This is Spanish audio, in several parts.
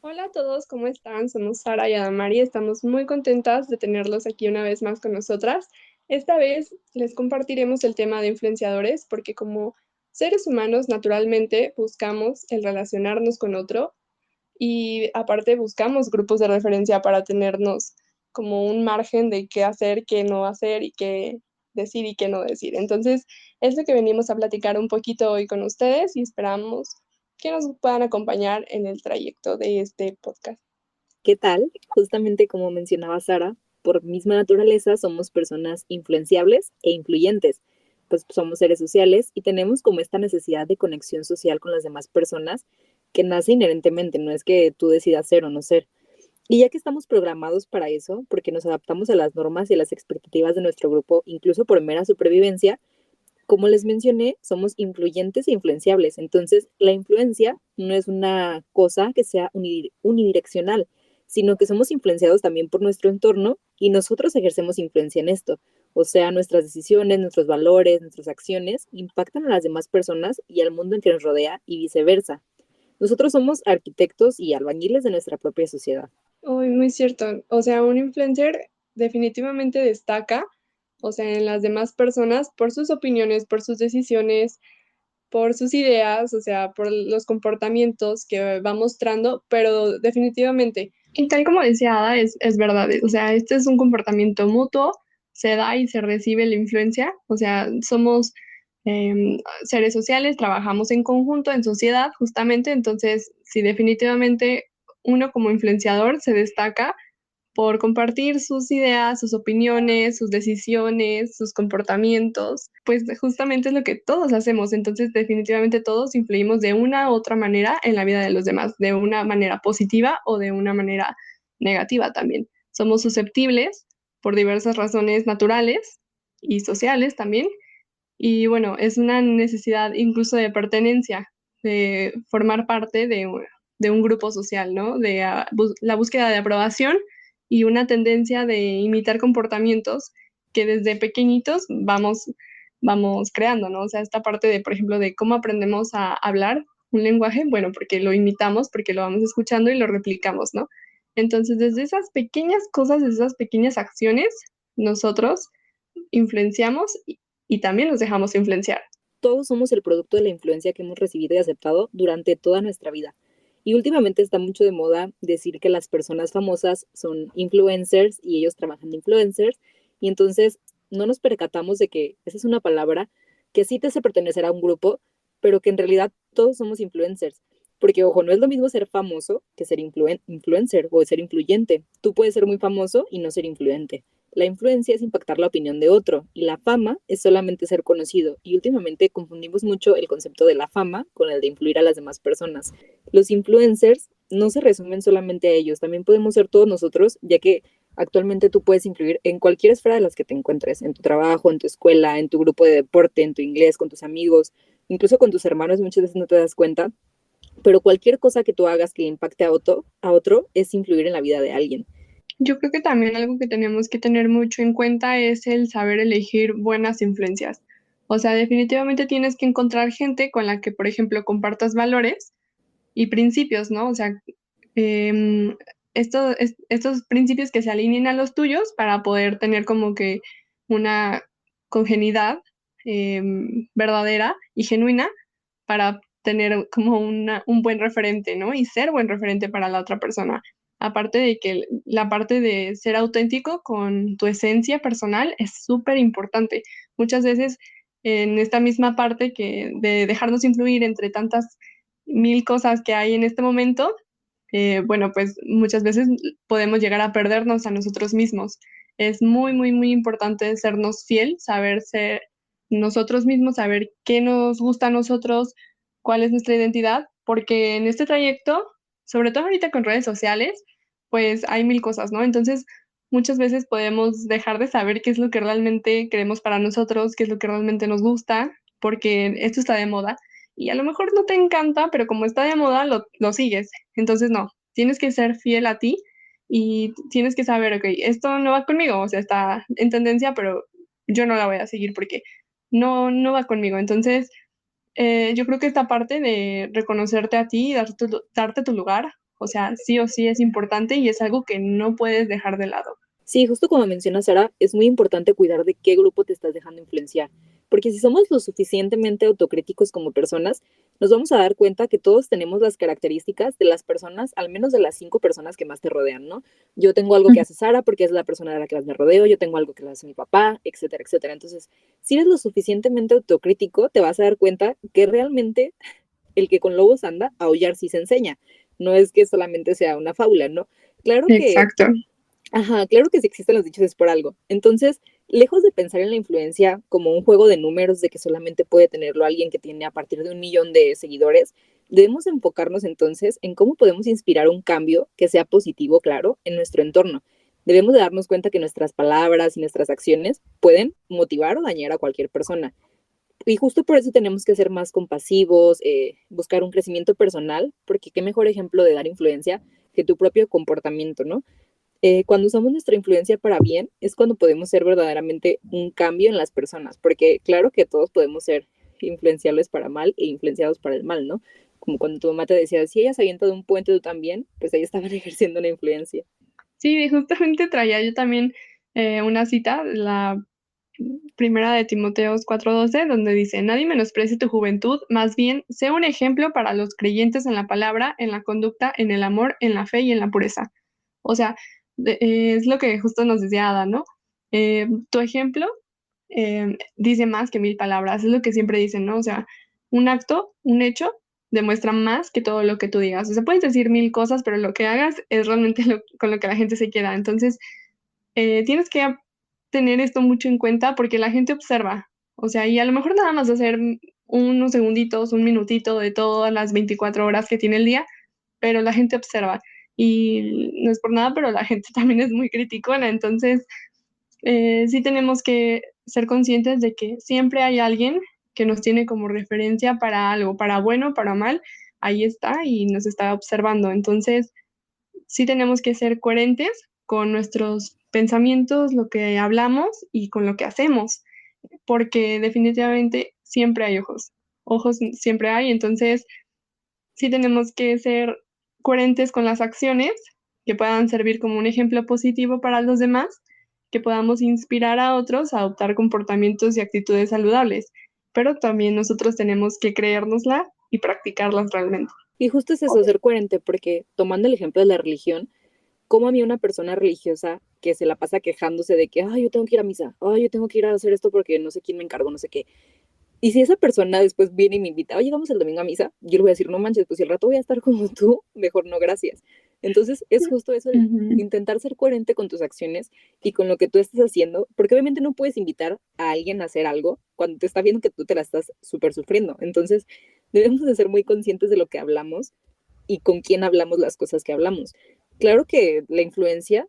Hola a todos, ¿cómo están? Somos Sara y Adamari, estamos muy contentas de tenerlos aquí una vez más con nosotras. Esta vez les compartiremos el tema de influenciadores porque como seres humanos naturalmente buscamos el relacionarnos con otro y aparte buscamos grupos de referencia para tenernos como un margen de qué hacer, qué no hacer y qué decir y qué no decir. Entonces, es lo que venimos a platicar un poquito hoy con ustedes y esperamos que nos puedan acompañar en el trayecto de este podcast. ¿Qué tal? Justamente como mencionaba Sara, por misma naturaleza somos personas influenciables e influyentes, pues somos seres sociales y tenemos como esta necesidad de conexión social con las demás personas que nace inherentemente, no es que tú decidas ser o no ser. Y ya que estamos programados para eso, porque nos adaptamos a las normas y a las expectativas de nuestro grupo, incluso por mera supervivencia, como les mencioné, somos influyentes e influenciables. Entonces, la influencia no es una cosa que sea unidireccional, sino que somos influenciados también por nuestro entorno y nosotros ejercemos influencia en esto. O sea, nuestras decisiones, nuestros valores, nuestras acciones impactan a las demás personas y al mundo en que nos rodea y viceversa. Nosotros somos arquitectos y albañiles de nuestra propia sociedad. Uy, muy cierto. O sea, un influencer definitivamente destaca, o sea, en las demás personas por sus opiniones, por sus decisiones, por sus ideas, o sea, por los comportamientos que va mostrando, pero definitivamente, y tal como decía Ada, es verdad, o sea, este es un comportamiento mutuo, se da y se recibe la influencia, o sea, somos seres sociales, trabajamos en conjunto, en sociedad, justamente, entonces, sí, definitivamente uno como influenciador se destaca por compartir sus ideas, sus opiniones, sus decisiones, sus comportamientos, pues justamente es lo que todos hacemos. Entonces, definitivamente todos influimos de una u otra manera en la vida de los demás, de una manera positiva o de una manera negativa también. Somos susceptibles por diversas razones naturales y sociales también. Y bueno, es una necesidad incluso de pertenencia, de formar parte de un grupo social, ¿no? De la búsqueda de aprobación y una tendencia de imitar comportamientos que desde pequeñitos vamos creando, ¿no? O sea, esta parte de, por ejemplo, de cómo aprendemos a hablar un lenguaje, bueno, porque lo imitamos, porque lo vamos escuchando y lo replicamos, ¿no? Entonces, desde esas pequeñas cosas, desde esas pequeñas acciones, nosotros influenciamos y también nos dejamos influenciar. Todos somos el producto de la influencia que hemos recibido y aceptado durante toda nuestra vida. Y últimamente está mucho de moda decir que las personas famosas son influencers y ellos trabajan de influencers. Y entonces no nos percatamos de que esa es una palabra que sí te hace pertenecer a un grupo, pero que en realidad todos somos influencers. Porque, ojo, no es lo mismo ser famoso que ser influencer o ser influyente. Tú puedes ser muy famoso y no ser influyente. La influencia es impactar la opinión de otro y la fama es solamente ser conocido. Y últimamente confundimos mucho el concepto de la fama con el de influir a las demás personas. Los influencers no se resumen solamente a ellos, también podemos ser todos nosotros, ya que actualmente tú puedes influir en cualquier esfera de las que te encuentres, en tu trabajo, en tu escuela, en tu grupo de deporte, en tu inglés, con tus amigos, incluso con tus hermanos, muchas veces no te das cuenta, pero cualquier cosa que tú hagas que impacte a otro es influir en la vida de alguien. Yo creo que también algo que tenemos que tener mucho en cuenta es el saber elegir buenas influencias. O sea, definitivamente tienes que encontrar gente con la que, por ejemplo, compartas valores y principios, ¿no? O sea, em, estos principios que se alineen a los tuyos para poder tener como que una congenidad verdadera y genuina para tener como un buen referente, ¿no? Y ser buen referente para la otra persona. Aparte de que la parte de ser auténtico con tu esencia personal es súper importante. Muchas veces en esta misma parte que de dejarnos influir entre tantas mil cosas que hay en este momento, bueno, pues muchas veces podemos llegar a perdernos a nosotros mismos. Es muy, muy, muy importante sernos fiel, saber ser nosotros mismos, saber qué nos gusta a nosotros, cuál es nuestra identidad, porque en este trayecto, sobre todo ahorita con redes sociales, pues hay mil cosas, ¿no? Entonces, muchas veces podemos dejar de saber qué es lo que realmente queremos para nosotros, qué es lo que realmente nos gusta, porque esto está de moda y a lo mejor no te encanta, pero como está de moda, lo sigues. Entonces, no, tienes que ser fiel a ti y tienes que saber, ok, esto no va conmigo, o sea, está en tendencia, pero yo no la voy a seguir porque no va conmigo. Entonces, yo creo que esta parte de reconocerte a ti y darte tu lugar, o sea, sí o sí es importante y es algo que no puedes dejar de lado. Sí, justo como menciona Sara, es muy importante cuidar de qué grupo te estás dejando influenciar, porque si somos lo suficientemente autocríticos como personas, nos vamos a dar cuenta que todos tenemos las características de las personas, al menos de las 5 personas que más te rodean, ¿no? Yo tengo algo que hace Sara porque es la persona de la que más me rodeo, yo tengo algo que hace mi papá, etcétera, etcétera. Entonces, si eres lo suficientemente autocrítico, te vas a dar cuenta que realmente el que con lobos anda, aullar sí se enseña. No es que solamente sea una fábula, ¿no? Claro que Exacto. Ajá, claro que si existen los dichos es por algo. Entonces, lejos de pensar en la influencia como un juego de números de que solamente puede tenerlo alguien que tiene a partir de 1 millón de seguidores, debemos enfocarnos entonces en cómo podemos inspirar un cambio que sea positivo, claro, en nuestro entorno. Debemos de darnos cuenta que nuestras palabras y nuestras acciones pueden motivar o dañar a cualquier persona. Y justo por eso tenemos que ser más compasivos, buscar un crecimiento personal, porque qué mejor ejemplo de dar influencia que tu propio comportamiento, ¿no? Cuando usamos nuestra influencia para bien, es cuando podemos ser verdaderamente un cambio en las personas, porque claro que todos podemos ser influenciables para mal e influenciados para el mal, ¿no? Como cuando tu mamá te decía, si ella se avienta de un puente, tú también, pues ahí estaban ejerciendo una influencia. Sí, justamente traía yo también una cita, la primera de Timoteos 4:12, donde dice, nadie menosprecie tu juventud, más bien sé un ejemplo para los creyentes en la palabra, en la conducta, en el amor, en la fe y en la pureza. O sea, es lo que justo nos decía Ada, ¿no? Tu ejemplo dice más que 1000 palabras, es lo que siempre dicen, ¿no? O sea, un acto, un hecho, demuestra más que todo lo que tú digas. O sea, puedes decir 1000 cosas, pero lo que hagas es realmente con lo que la gente se queda. Entonces, tienes que tener esto mucho en cuenta porque la gente observa. O sea, y a lo mejor nada más hacer unos segunditos, un minutito de todas las 24 horas que tiene el día, pero la gente observa. Y no es por nada, pero la gente también es muy criticona. Entonces, sí tenemos que ser conscientes de que siempre hay alguien que nos tiene como referencia para algo, para bueno, para mal, ahí está y nos está observando. Entonces, sí tenemos que ser coherentes con nuestros pensamientos, lo que hablamos y con lo que hacemos, porque definitivamente siempre hay ojos siempre hay, entonces sí tenemos que ser coherentes con las acciones que puedan servir como un ejemplo positivo para los demás, que podamos inspirar a otros a adoptar comportamientos y actitudes saludables, pero también nosotros tenemos que creérnosla y practicarlas realmente. Y justo es eso, ser coherente, porque tomando el ejemplo de la religión, como a mí una persona religiosa que se la pasa quejándose de que, ay, yo tengo que ir a misa, ay, yo tengo que ir a hacer esto porque no sé quién me encargó, no sé qué. Y si esa persona después viene y me invita, oye, vamos el domingo a misa, yo le voy a decir, no manches, pues si el rato voy a estar como tú, mejor no, gracias. Entonces es justo eso, el Ujú. intentar ser coherente con tus acciones y con lo que tú estás haciendo, porque obviamente no puedes invitar a alguien a hacer algo cuando te está viendo que tú te la estás súper sufriendo. Entonces debemos de ser muy conscientes de lo que hablamos y con quién hablamos las cosas que hablamos. Claro que la influencia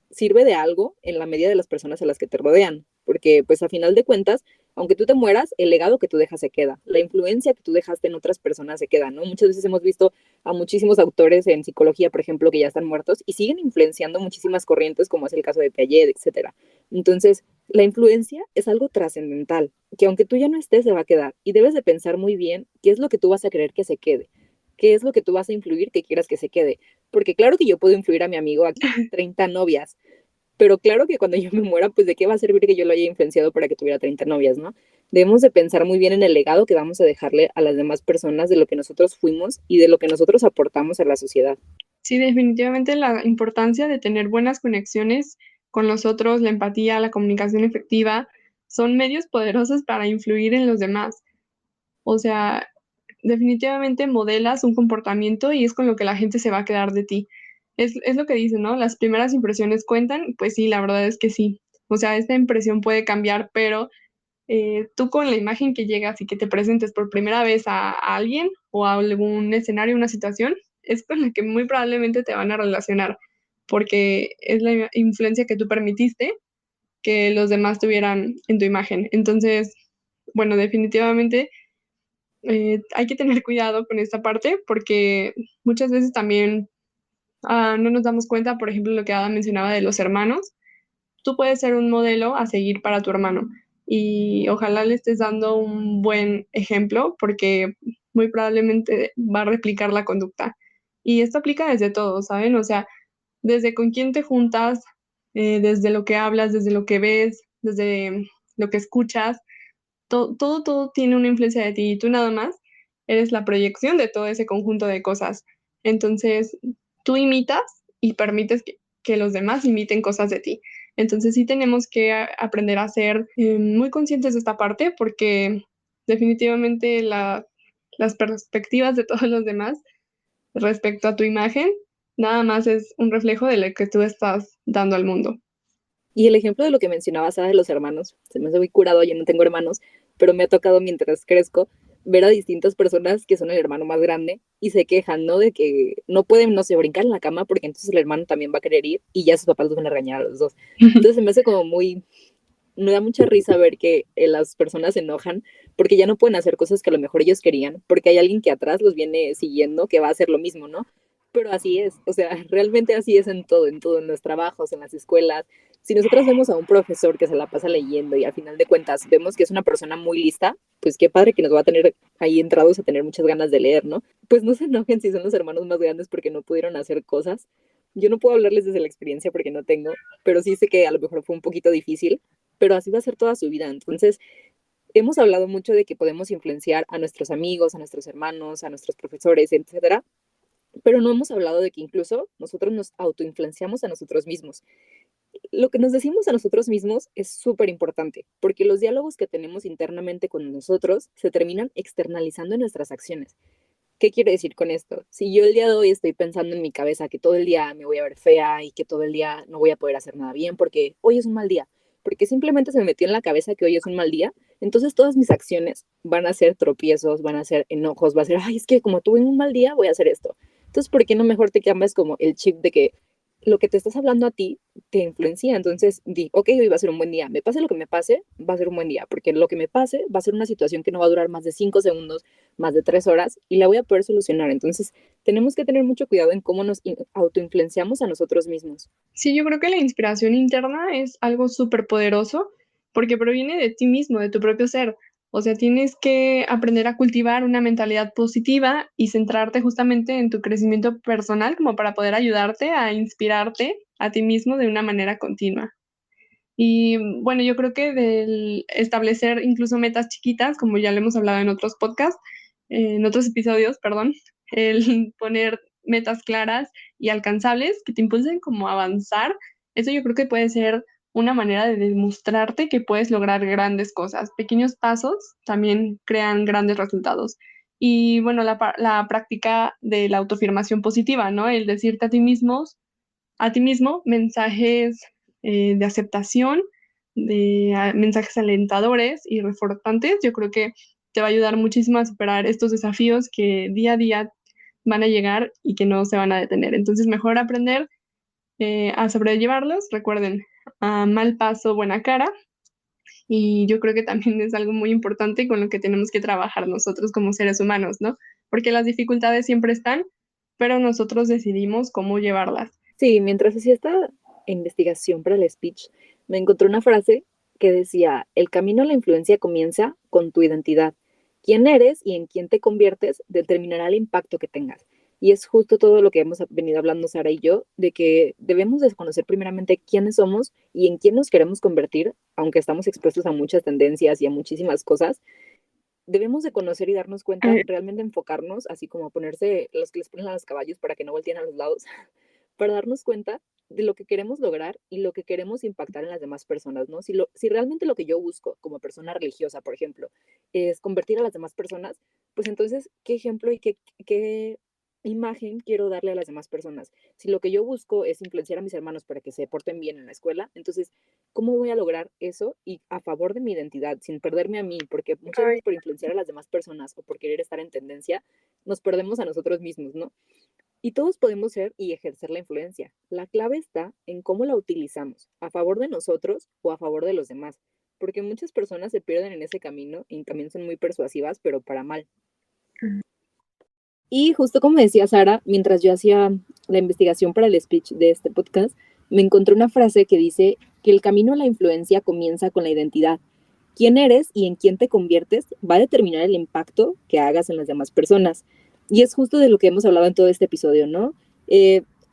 sirve de algo en la medida de las personas a las que te rodean, porque pues a final de cuentas, aunque tú te mueras, el legado que tú dejas se queda, la influencia que tú dejaste en otras personas se queda, ¿no? Muchas veces hemos visto a muchísimos autores en psicología, por ejemplo, que ya están muertos y siguen influenciando muchísimas corrientes, como es el caso de Piaget, etcétera. Entonces, la influencia es algo trascendental, que aunque tú ya no estés, se va a quedar y debes de pensar muy bien qué es lo que tú vas a querer que se quede, qué es lo que tú vas a influir que quieras que se quede. Porque claro que yo puedo influir a mi amigo a 30 novias, pero claro que cuando yo me muera, pues de qué va a servir que yo lo haya influenciado para que tuviera 30 novias, ¿no? Debemos de pensar muy bien en el legado que vamos a dejarle a las demás personas de lo que nosotros fuimos y de lo que nosotros aportamos a la sociedad. Sí, definitivamente la importancia de tener buenas conexiones con los otros, la empatía, la comunicación efectiva, son medios poderosos para influir en los demás. O sea, definitivamente modelas un comportamiento y es con lo que la gente se va a quedar de ti. Es lo que dicen, ¿no? Las primeras impresiones cuentan, pues sí, la verdad es que sí. O sea, esta impresión puede cambiar, pero tú con la imagen que llegas y que te presentes por primera vez a alguien o a algún escenario, una situación, es con la que muy probablemente te van a relacionar, porque es la influencia que tú permitiste que los demás tuvieran en tu imagen. Entonces, bueno, definitivamente hay que tener cuidado con esta parte porque muchas veces también no nos damos cuenta, por ejemplo, lo que Ada mencionaba de los hermanos. Tú puedes ser un modelo a seguir para tu hermano, y ojalá le estés dando un buen ejemplo porque muy probablemente va a replicar la conducta. Y esto aplica desde todo, ¿saben? O sea, desde con quién te juntas, desde lo que hablas, desde lo que ves, desde lo que escuchas, todo tiene una influencia de ti y tú nada más eres la proyección de todo ese conjunto de cosas. Entonces, tú imitas y permites que los demás imiten cosas de ti. Entonces, sí tenemos que aprender a ser muy conscientes de esta parte porque definitivamente las perspectivas de todos los demás respecto a tu imagen nada más es un reflejo de lo que tú estás dando al mundo. Y el ejemplo de lo que mencionaba Sara de los hermanos, se me hace muy curado, yo no tengo hermanos, pero me ha tocado mientras crezco ver a distintas personas que son el hermano más grande y se quejan, ¿no? De que no pueden, no sé, brincar en la cama porque entonces el hermano también va a querer ir y ya sus papás los van a regañar a los dos. Entonces se me hace como muy, me da mucha risa ver que las personas se enojan porque ya no pueden hacer cosas que a lo mejor ellos querían, porque hay alguien que atrás los viene siguiendo que va a hacer lo mismo, ¿no? Pero así es, o sea, realmente así es en todo, en los trabajos, en las escuelas. Si nosotros vemos a un profesor que se la pasa leyendo y al final de cuentas vemos que es una persona muy lista, pues qué padre que nos va a tener ahí entrados a tener muchas ganas de leer, ¿no? Pues no se enojen si son los hermanos más grandes porque no pudieron hacer cosas. Yo no puedo hablarles desde la experiencia porque no tengo, pero sí sé que a lo mejor fue un poquito difícil, pero así va a ser toda su vida. Entonces, hemos hablado mucho de que podemos influenciar a nuestros amigos, a nuestros hermanos, a nuestros profesores, etcétera, pero no hemos hablado de que incluso nosotros nos autoinfluenciamos a nosotros mismos. Lo que nos decimos a nosotros mismos es súper importante, porque los diálogos que tenemos internamente con nosotros se terminan externalizando en nuestras acciones. ¿Qué quiere decir con esto? Si yo el día de hoy estoy pensando en mi cabeza que todo el día me voy a ver fea y que todo el día no voy a poder hacer nada bien porque hoy es un mal día, porque simplemente se me metió en la cabeza que hoy es un mal día, entonces todas mis acciones van a ser tropiezos, van a ser enojos, va a ser, ay, es que como tuve un mal día voy a hacer esto. Entonces, ¿por qué no mejor te cambias como el chip de que lo que te estás hablando a ti te influencia? Entonces, di, ok, hoy va a ser un buen día. Me pase lo que me pase, va a ser un buen día, porque lo que me pase va a ser una situación que no va a durar más de 5 segundos, más de 3 horas, y la voy a poder solucionar. Entonces, tenemos que tener mucho cuidado en cómo nos autoinfluenciamos a nosotros mismos. Sí, yo creo que la inspiración interna es algo súper poderoso porque proviene de ti mismo, de tu propio ser. O sea, tienes que aprender a cultivar una mentalidad positiva y centrarte justamente en tu crecimiento personal como para poder ayudarte a inspirarte a ti mismo de una manera continua. Y bueno, yo creo que del establecer incluso metas chiquitas, como ya lo hemos hablado en otros podcasts, en otros episodios, perdón, el poner metas claras y alcanzables que te impulsen como a avanzar, eso yo creo que puede ser una manera de demostrarte que puedes lograr grandes cosas. Pequeños pasos también crean grandes resultados. Y bueno, la práctica de la autoafirmación positiva, ¿no? El decirte a ti mismo mensajes de aceptación, mensajes alentadores y reforzantes. Yo creo que te va a ayudar muchísimo a superar estos desafíos que día a día van a llegar y que no se van a detener. Entonces, mejor aprender a sobrellevarlos. Recuerden, a mal paso, buena cara. Y yo creo que también es algo muy importante con lo que tenemos que trabajar nosotros como seres humanos, ¿no? Porque las dificultades siempre están, pero nosotros decidimos cómo llevarlas. Sí, mientras hacía esta investigación para el speech, me encontré una frase que decía, el camino a la influencia comienza con tu identidad. Quién eres y en quién te conviertes determinará el impacto que tengas. Y es justo todo lo que hemos venido hablando Sara y yo, de que debemos desconocer primeramente quiénes somos y en quién nos queremos convertir, aunque estamos expuestos a muchas tendencias y a muchísimas cosas. Debemos de conocer y darnos cuenta, Eh, realmente enfocarnos, así como ponerse los que les ponen a los caballos para que no volteen a los lados, para darnos cuenta de lo que queremos lograr y lo que queremos impactar en las demás personas, ¿no? Si realmente lo que yo busco como persona religiosa, por ejemplo, es convertir a las demás personas, pues entonces, ¿qué ejemplo y qué imagen quiero darle a las demás personas? Si lo que yo busco es influenciar a mis hermanos para que se porten bien en la escuela, entonces, ¿cómo voy a lograr eso y a favor de mi identidad, sin perderme a mí? Porque muchas ay, veces por influenciar a las demás personas o por querer estar en tendencia, nos perdemos a nosotros mismos, ¿no? Y todos podemos ser y ejercer la influencia. La clave está en cómo la utilizamos, a favor de nosotros o a favor de los demás, porque muchas personas se pierden en ese camino y también son muy persuasivas, pero para mal. Y justo como decía Sara, mientras yo hacía la investigación para el speech de este podcast, me encontré una frase que dice que el camino a la influencia comienza con la identidad. quién eres y en quién te conviertes va a determinar el impacto que hagas en las demás personas. Y es justo de lo que hemos hablado en todo este episodio, ¿no?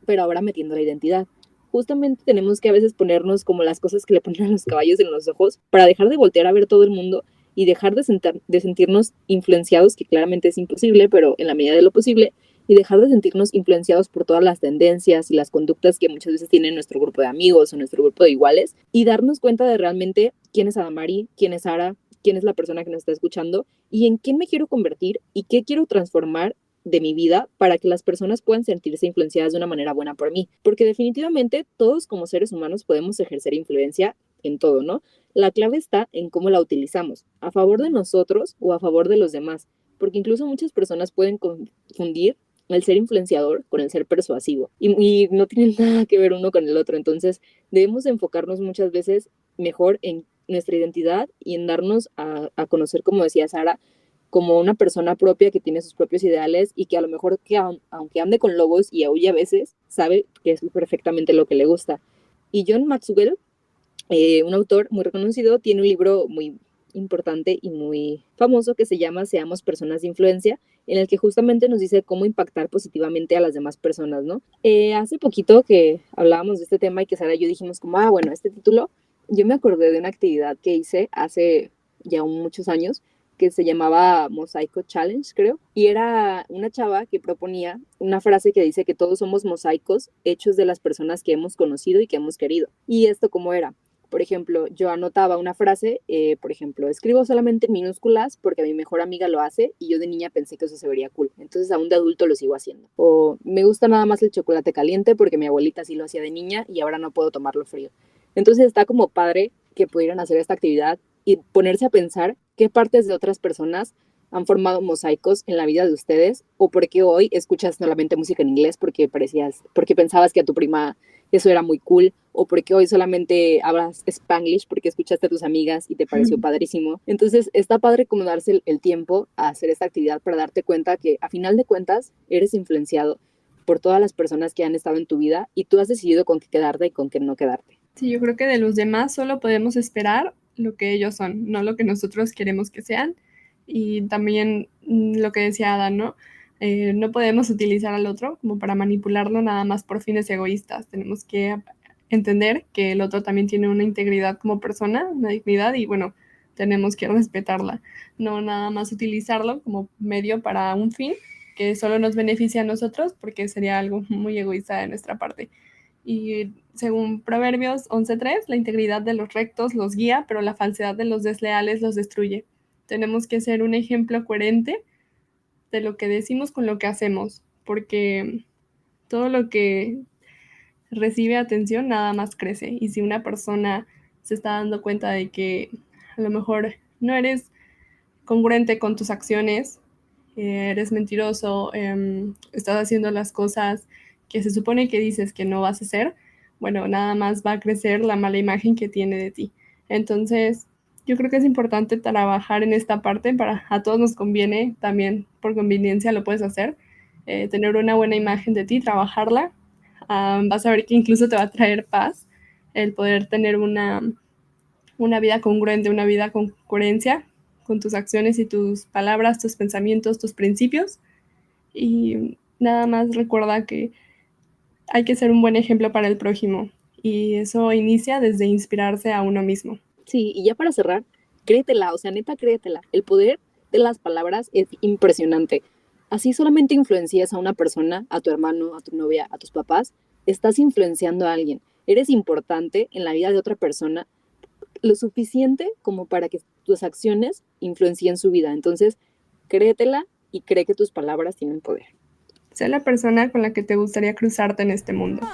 Pero ahora metiendo la identidad. Justamente tenemos que a veces ponernos como las cosas que le ponen a los caballos en los ojos para dejar de voltear a ver todo el mundo y dejar de sentirnos influenciados, que claramente es imposible, pero en la medida de lo posible, y dejar de sentirnos influenciados por todas las tendencias y las conductas que muchas veces tiene nuestro grupo de amigos o nuestro grupo de iguales, y darnos cuenta de realmente quién es Adamari, quién es Sara, quién es la persona que nos está escuchando y en quién me quiero convertir y qué quiero transformar de mi vida para que las personas puedan sentirse influenciadas de una manera buena por mí. Porque definitivamente todos como seres humanos podemos ejercer influencia en todo, ¿no? La clave está en cómo la utilizamos, a favor de nosotros o a favor de los demás, porque incluso muchas personas pueden confundir el ser influenciador con el ser persuasivo y no tienen nada que ver uno con el otro. Entonces debemos enfocarnos muchas veces mejor en nuestra identidad y en darnos a conocer, como decía Sara, como una persona propia que tiene sus propios ideales y que a lo mejor, que aunque ande con lobos y aúlle a veces, sabe que es perfectamente lo que le gusta. Y John Maxwell, un autor muy reconocido, tiene un libro muy importante y muy famoso que se llama Seamos personas de influencia, en el que justamente nos dice cómo impactar positivamente a las demás personas, ¿no? Hace poquito que hablábamos de este tema y que Sara y yo dijimos como, bueno, este título, yo me acordé de una actividad que hice hace ya muchos años, que se llamaba Mosaico Challenge, creo, y era una chava que proponía una frase que dice que todos somos mosaicos hechos de las personas que hemos conocido y que hemos querido. Y esto cómo era. Por ejemplo, yo anotaba una frase, por ejemplo, escribo solamente en minúsculas porque mi mejor amiga lo hace y yo de niña pensé que eso se vería cool. Entonces aún de adulto lo sigo haciendo. O me gusta nada más el chocolate caliente porque mi abuelita sí lo hacía de niña y ahora no puedo tomarlo frío. Entonces está como padre que pudieran hacer esta actividad y ponerse a pensar qué partes de otras personas han formado mosaicos en la vida de ustedes o por qué hoy escuchas solamente música en inglés porque pensabas que a tu prima eso era muy cool, o porque hoy solamente hablas Spanglish porque escuchaste a tus amigas y te pareció padrísimo. Entonces está padre como darse el tiempo a hacer esta actividad para darte cuenta que a final de cuentas eres influenciado por todas las personas que han estado en tu vida y tú has decidido con qué quedarte y con qué no quedarte. Sí, yo creo que de los demás solo podemos esperar lo que ellos son, no lo que nosotros queremos que sean. Y también lo que decía Ada, ¿no? No podemos utilizar al otro como para manipularlo nada más por fines egoístas. Tenemos que entender que el otro también tiene una integridad como persona, una dignidad y bueno, tenemos que respetarla. No nada más utilizarlo como medio para un fin que solo nos beneficia a nosotros porque sería algo muy egoísta de nuestra parte. Y según Proverbios 11:3, la integridad de los rectos los guía, pero la falsedad de los desleales los destruye. Tenemos que ser un ejemplo coherente de lo que decimos con lo que hacemos, porque todo lo que recibe atención nada más crece. Y si una persona se está dando cuenta de que a lo mejor no eres congruente con tus acciones, eres mentiroso, estás haciendo las cosas que se supone que dices que no vas a hacer, bueno, nada más va a crecer la mala imagen que tiene de ti. Entonces, yo creo que es importante trabajar en esta parte, a todos nos conviene, también por conveniencia lo puedes hacer, tener una buena imagen de ti, trabajarla, vas a ver que incluso te va a traer paz el poder tener una vida congruente, una vida con coherencia con tus acciones y tus palabras, tus pensamientos, tus principios. Y nada más recuerda que hay que ser un buen ejemplo para el prójimo. Y eso inicia desde inspirarse a uno mismo. Sí, y ya para cerrar, créetela, o sea, neta, créetela. El poder de las palabras es impresionante. Así solamente influencias a una persona, a tu hermano, a tu novia, a tus papás, estás influenciando a alguien. Eres importante en la vida de otra persona lo suficiente como para que tus acciones influencien su vida. Entonces, créetela y cree que tus palabras tienen poder. Sé la persona con la que te gustaría cruzarte en este mundo.